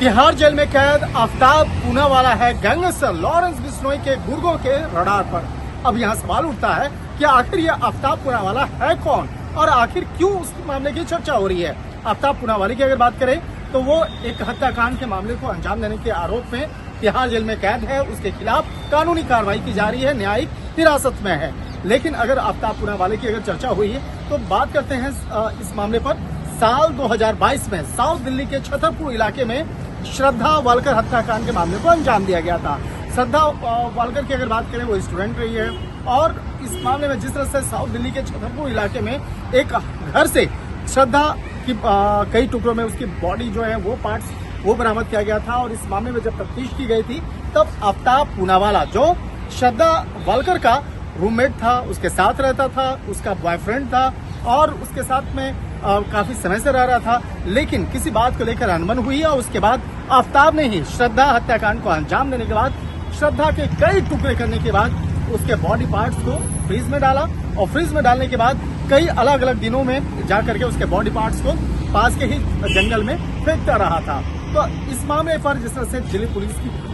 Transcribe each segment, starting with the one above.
Tihar jail में कैद आफ्ताब पूनावाला है गैंगस्टर लॉरेंस बिश्नोई के गुर्गों के रडार पर। अब यहाँ सवाल उठता है कि आखिर ये आफ्ताब पूनावाला है कौन और आखिर क्यों उस मामले की चर्चा हो रही है। आफ्ताब पूनावाला की अगर बात करें तो वो एक हत्याकांड के मामले को अंजाम देने के आरोप में तिहाड़ जेल में कैद है। उसके खिलाफ कानूनी कार्रवाई की जा रही है, न्यायिक हिरासत में है। लेकिन अगर आफ्ताब पूनावाला की अगर चर्चा हुई है तो बात करते हैं इस मामले पर। साल 2022 में साउथ दिल्ली के छतरपुर इलाके में श्रद्धा वालकर हत्याकांड के मामले को अंजाम दिया गया था। श्रद्धा वालकर की अगर बात करें वो स्टूडेंट रही है और इस मामले में जिस तरह से साउथ दिल्ली के छतरपुर इलाके में एक घर से श्रद्धा की कई टुकड़ों में उसकी बॉडी जो है वो पार्ट्स वो बरामद किया गया था। और इस मामले में जब तफ्तीश की गई थी तब आफ्ताब पूनावाला जो श्रद्धा वालकर का रूममेट था, उसके साथ रहता था, उसका बॉयफ्रेंड था और उसके साथ में काफी समय से रह रहा था, लेकिन किसी बात को लेकर अनबन हुई और उसके बाद आफ्ताब ने ही श्रद्धा हत्याकांड को अंजाम देने के बाद श्रद्धा के कई टुकड़े करने के बाद उसके बॉडी पार्ट्स को फ्रीज में डाला और फ्रीज में डालने के बाद कई अलग अलग दिनों में जाकर के उसके बॉडी पार्ट्स को पास के ही जंगल में फेंकता रहा था। तो इस मामले पर जिस तरह से दिल्ली पुलिस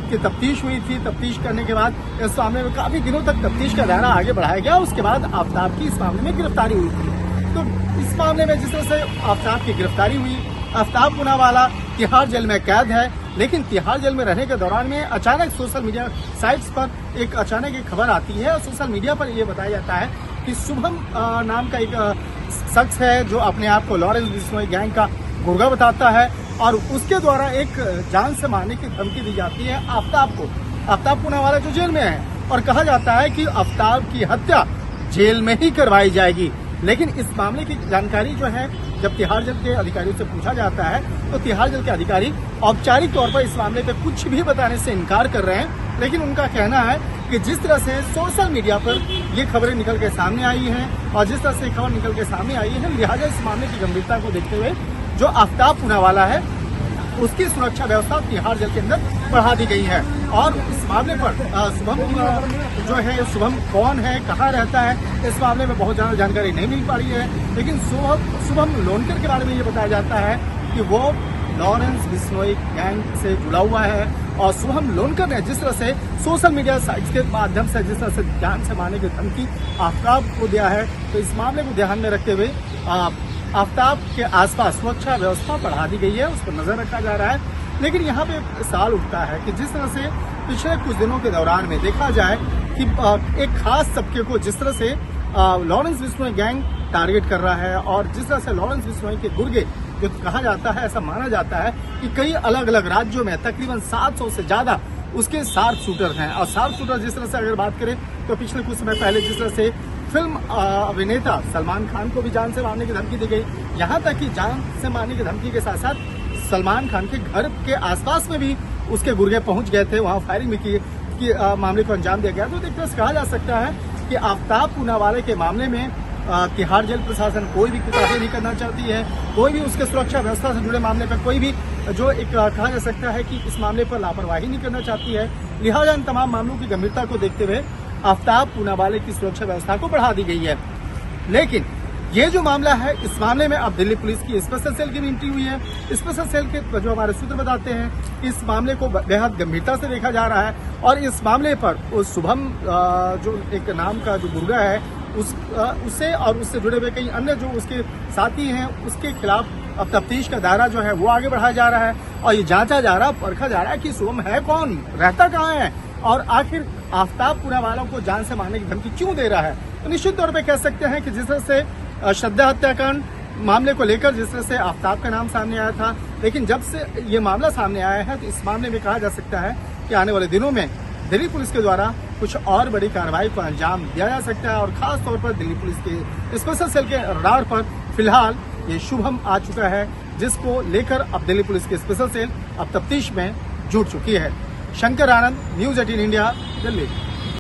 की तफ्तीश हुई थी, तफ्तीश करने के बाद इस मामले में काफी दिनों तक तफ्तीश का दायरा आगे बढ़ाया गया। उसके बाद आफ्ताब की इस मामले में गिरफ्तारी हुई थी। तो इस मामले में जिस तरह से आफ्ताब की गिरफ्तारी हुई, आफ्ताब पूनावाला तिहाड़ जेल में कैद है। लेकिन तिहाड़ जेल में रहने के दौरान में अचानक सोशल मीडिया साइट्स पर एक खबर आती है और सोशल मीडिया पर यह बताया जाता है कि शुभम नाम का एक शख्स है जो अपने आप को लॉरेंस बिश्नोई गैंग का गुर्गा बताता है और उसके द्वारा एक जान से मारने की धमकी दी जाती है आफ्ताब को। आफ्ताब पूनावाला जो जेल में है और कहा जाता है कि आफ्ताब की हत्या जेल में ही करवाई जाएगी। लेकिन इस मामले की जानकारी जो है जब तिहाड़ जेल के अधिकारियों से पूछा जाता है तो तिहाड़ जेल के अधिकारी औपचारिक तौर पर इस मामले पे कुछ भी बताने से इनकार कर रहे हैं। लेकिन उनका कहना है कि जिस तरह से सोशल मीडिया पर ये खबरें निकल के सामने आई हैं और जिस तरह से खबर निकल के सामने आई है, लिहाजा इस मामले की गंभीरता को देखते हुए जो आफ्ताब पूनावाला है उसकी सुरक्षा व्यवस्था तिहाड़ जेल के अंदर बढ़ा दी गई है। और इस मामले पर शुभम जो है, शुभम कौन है, कहाँ रहता है, इस मामले में बहुत ज्यादा जानकारी नहीं मिल पा रही है। लेकिन शुभम लोनकर के बारे में ये बताया जाता है कि वो लॉरेंस बिश्नोई गैंग से जुड़ा हुआ है और शुभम लोनकर ने जिस तरह से सोशल मीडिया साइट्स के माध्यम से जिस तरह से जान से मारने की धमकी आफ्ताब को दिया है, तो इस मामले को ध्यान में रखते हुए आफ्ताब के आसपास सुरक्षा व्यवस्था बढ़ा दी गई है, उस पर नजर रखा जा रहा है। लेकिन यहाँ पे सवाल उठता है कि जिस तरह से पिछले कुछ दिनों के दौरान में देखा जाए कि एक खास तबके को जिस तरह से लॉरेंस बिश्नोई गैंग टारगेट कर रहा है और जिस तरह से लॉरेंस बिश्नोई के गुर्गे जो कहा जाता है, ऐसा माना जाता है कि कई अलग अलग राज्यों में तकरीबन 700 से ज्यादा उसके शार्प शूटर हैं। और शार्प शूटर जिस तरह से अगर बात करें तो पिछले कुछ समय पहले जिस तरह से फिल्म अभिनेता सलमान खान को भी जान से मारने की धमकी दी गई, यहाँ तक कि जान से मारने की धमकी के साथ साथ सलमान खान के घर के आसपास में भी उसके गुर्गे पहुंच गए थे, वहां फायरिंग भी की मामले को अंजाम दिया गया। तो एक तरह से कहा जा सकता है कि आफ्ताब पूनावाला के मामले में तिहाड़ जेल प्रशासन कोई भी कुताही नहीं करना चाहती है, कोई भी उसके सुरक्षा व्यवस्था से जुड़े मामले पर कोई भी जो एक कहा जा सकता है कि इस मामले पर लापरवाही नहीं करना चाहती है। लिहाजा इन तमाम मामलों की गंभीरता को देखते हुए आफ्ताब पूनावाला की सुरक्षा व्यवस्था को बढ़ा दी गई है। लेकिन ये जो मामला है, इस मामले में अब दिल्ली पुलिस की स्पेशल सेल की भी एंट्री हुई है। स्पेशल सेल के जो हमारे सूत्र बताते हैं इस मामले को बेहद गंभीरता से देखा जा रहा है और इस मामले पर उस शुभम जो एक नाम का जो गुर्गा है उससे और उससे जुड़े हुए कई अन्य जो उसके साथी हैं उसके खिलाफ अब तफ्तीश का दायरा जो है वो आगे बढ़ाया जा रहा है और ये जांचा जा रहा है, परखा जा रहा है कि शुभम है कौन, रहता कहाँ है और आखिर आफ्ताब पूनावाला को जान से मारने की धमकी क्यों दे रहा है। तो निश्चित तौर पे कह सकते हैं कि जिस तरह से श्रद्धा हत्याकांड मामले को लेकर जिस तरह से आफ्ताब का नाम सामने आया था, लेकिन जब से ये मामला सामने आया है तो इस मामले में कहा जा सकता है कि आने वाले दिनों में दिल्ली पुलिस के द्वारा कुछ और बड़ी कार्रवाई को अंजाम दिया जा सकता है। और खास तौर पर दिल्ली पुलिस के स्पेशल सेल के रडार पर फिलहाल ये शुभम आ चुका है, जिसको लेकर अब दिल्ली पुलिस की स्पेशल सेल अब तफ्तीश में जुट चुकी है। शंकर आनंद, न्यूज़ 18 इंडिया, दिल्ली।